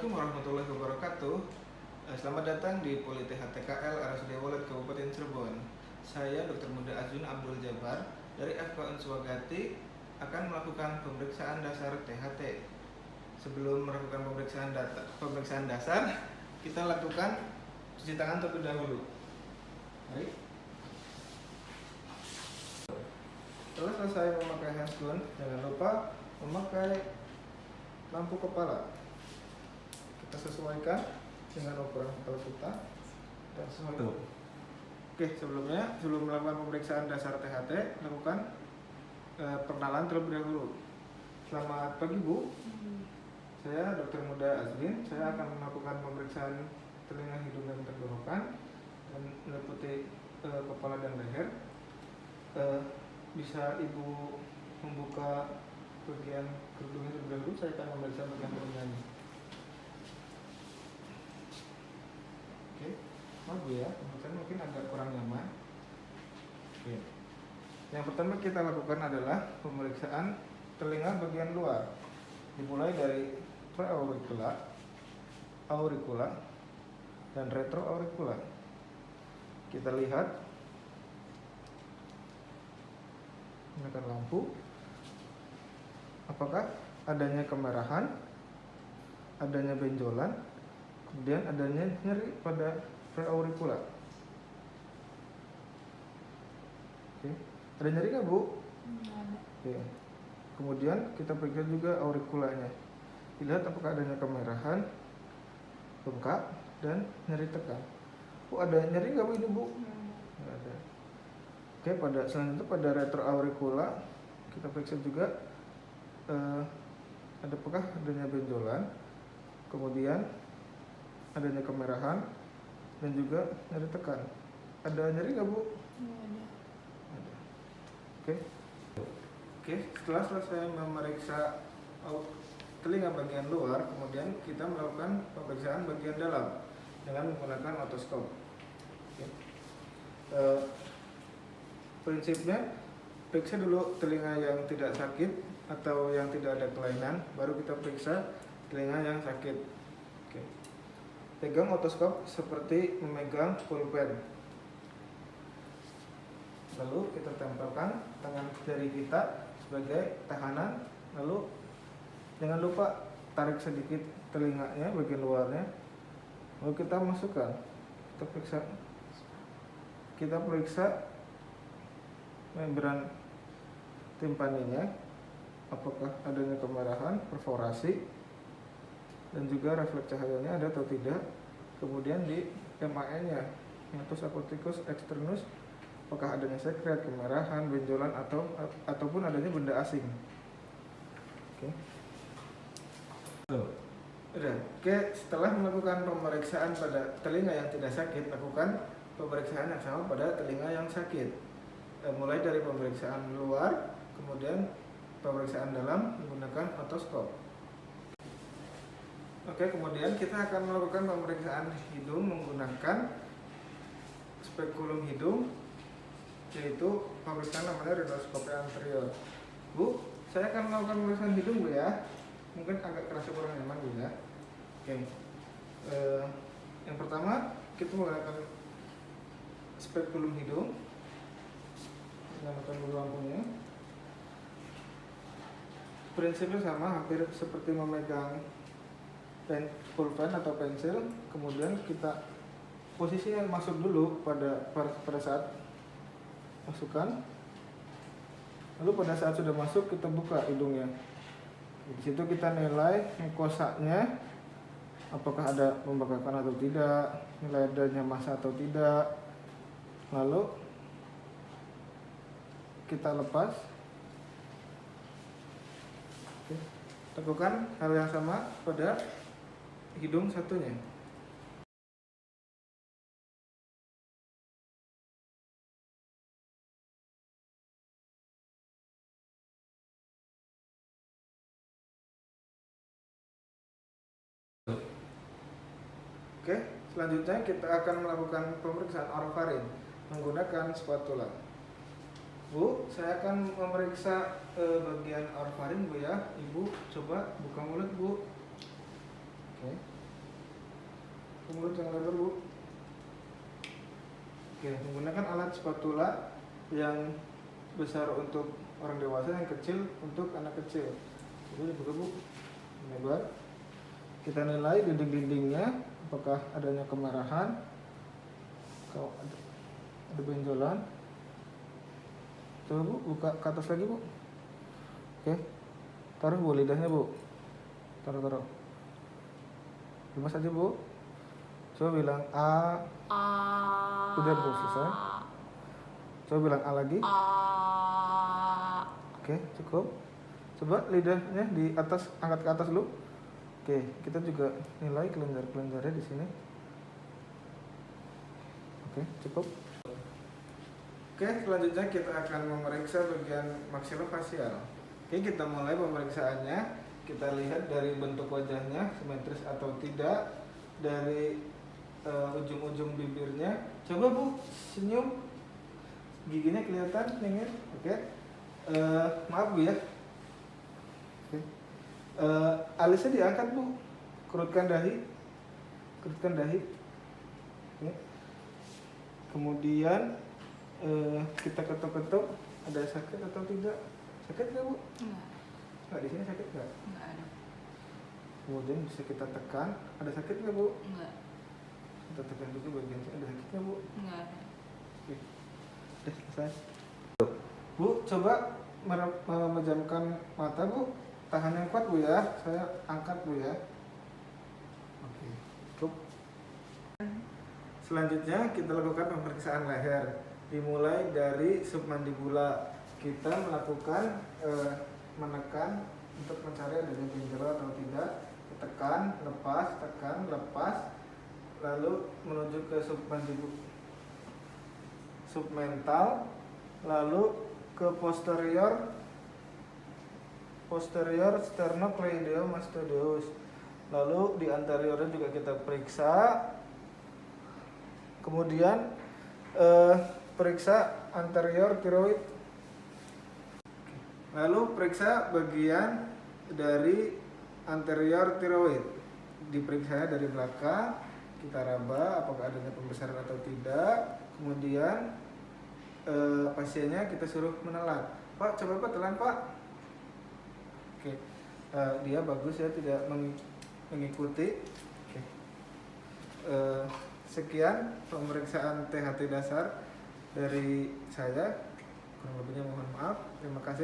Assalamualaikum warahmatullahi wabarakatuh. Selamat datang di Politehnik TKL RSUD Walet Kabupaten Cirebon. Saya Dr. Muda Azwin Abdul Jabar dari FK Unswagati akan melakukan pemeriksaan dasar THT. Sebelum melakukan pemeriksaan dasar, kita lakukan cuci tangan terlebih dahulu. Baik. Setelah selesai memakai handphone, jangan lupa memakai lampu kepala. Kita sesuaikan dengan ukuran kepala kita dan sesuaikan. Oke, sebelum melakukan pemeriksaan dasar THT, lakukan perkenalan terlebih dahulu. Selamat pagi Bu, saya Dr. Muda Azwin. Saya akan melakukan pemeriksaan telinga, hidung, dan tenggorokan dan meliputi kepala dan leher. Bisa Ibu membuka bagian kerudungnya terlebih dahulu. Saya akan memeriksa bagian telinganya. Oke, maaf Bu ya, mungkin agak kurang nyaman. Oke. Yang pertama kita lakukan adalah pemeriksaan telinga bagian luar. Dimulai dari preauricula, auricula, dan retroauricula. Kita lihat menggunakan lampu. Apakah adanya kemerahan, adanya benjolan, kemudian adanya nyeri pada preauricula. Oke. Ada nyeri nggak Bu? Ada. Oke. Kemudian kita periksa juga auriculanya. Dilihat apakah adanya kemerahan, bengkak, dan nyeri tekan. Bu, ada nyeri nggak Bu ini Bu? Nggak ada. Oke, selanjutnya pada retroauricula kita periksa juga apakah adanya benjolan, kemudian adanya kemerahan, dan juga nyeri tekan. Ada nyeri nggak Bu? Ada. Ada. Oke, setelah selesai memeriksa telinga bagian luar, kemudian kita melakukan pemeriksaan bagian dalam dengan menggunakan otoskop. Oke. Prinsipnya, periksa dulu telinga yang tidak sakit atau yang tidak ada kelainan, baru kita periksa telinga yang sakit. Oke. Pegang otoskop seperti memegang pulpen. Lalu kita tempelkan tangan jari kita sebagai tahanan. Lalu jangan lupa tarik sedikit telinganya bagian luarnya. Lalu kita masukkan. Kita periksa membran timpaninya, apakah adanya kemerahan, perforasi, dan juga refleks cahayanya ada atau tidak. Kemudian di MAN-nya, hiatus acuticus externus, apakah adanya sekret, kemerahan, benjolan, ataupun adanya benda asing. Oke. Oke, setelah melakukan pemeriksaan pada telinga yang tidak sakit, lakukan pemeriksaan yang sama pada telinga yang sakit. Mulai dari pemeriksaan luar, kemudian pemeriksaan dalam menggunakan otoskop. Oke, kemudian kita akan melakukan pemeriksaan hidung menggunakan spekulum hidung, yaitu pemeriksaan namanya rhinoskopi anterior. Bu, saya akan melakukan pemeriksaan hidung Bu ya. Mungkin agak kerasa kurang nyaman Bu ya. Oke. Yang pertama kita menggunakan spekulum hidung. Nyalakan dulu lampunya. Prinsipnya sama, hampir seperti memegang pulpen atau pensil. Kemudian kita posisinya masuk dulu pada saat masukkan. Lalu pada saat sudah masuk kita buka hidungnya. Di situ kita nilai mukosanya, apakah ada pembengkakan atau tidak, nilai adanya massa atau tidak. Lalu kita lepas. Oke. Lakukan hal yang sama pada hidung satunya. Oke, selanjutnya kita akan melakukan pemeriksaan orofaring menggunakan spatula. Bu, saya akan memeriksa bagian orofaring Bu ya. Ibu coba buka mulut Bu. Oke. Mulut yang lebar, Bu. Oke, menggunakan alat spatula yang besar untuk orang dewasa, yang kecil untuk anak kecil. Jadi dibuka, Bu. Lebar. Kita nilai dinding-dindingnya, apakah adanya kemerahan, kalau ada benjolan. Coba, Bu, buka ke atas lagi, Bu. Oke. Taruh, Bu, lidahnya, Bu. Taruh. Lemas aja, Bu. Coba bilang A. Udah, Bu, selesai. Coba bilang A lagi. Oke, cukup. Coba lidahnya di atas, angkat ke atas dulu. Oke, kita juga nilai kelenjar-kelenjarnya di sini. Oke, cukup. Oke, selanjutnya kita akan memeriksa bagian maksilofacial. Oke, kita mulai pemeriksaannya. Kita lihat dari bentuk wajahnya, simetris atau tidak, dari ujung-ujung bibirnya. Coba, Bu, senyum. Giginya kelihatan, dingin. Oke. Maaf, Bu, ya. Oke. Alisnya diangkat, Bu. Kerutkan dahi. Oke. Kemudian kita ketuk-ketuk. Ada sakit atau tidak? Sakit nggak, Bu? Nggak, di sini sakit nggak? Nggak ada. Kemudian bisa kita tekan. Ada sakit nggak, Bu? Nggak. Kita tekan juga bagian sini. Ada sakit nggak, Bu? Nggak ada. Oke. Udah selesai. Bu, coba memejamkan mata, Bu. Tahan yang kuat, Bu, ya. Saya angkat, Bu, ya. Oke, cukup. Selanjutnya kita lakukan pemeriksaan leher. Dimulai dari submandibula. Kita melakukan menekan untuk mencari adanya benjolan atau tidak. Tekan, lepas, tekan, lepas. Lalu menuju ke submental, lalu ke posterior sternocleidomastoideus. Lalu di anteriornya juga kita periksa. Kemudian periksa anterior tiroid. Lalu periksa bagian dari anterior tiroid. Diperiksa dari belakang, kita raba apakah adanya pembesaran atau tidak. Kemudian pasiennya kita suruh menelan. Pak, coba Pak telan, Pak. Oke. Dia bagus ya, tidak mengikuti. Oke. Sekian pemeriksaan THT dasar dari saya. Kurang lebihnya mohon maaf. Terima kasih.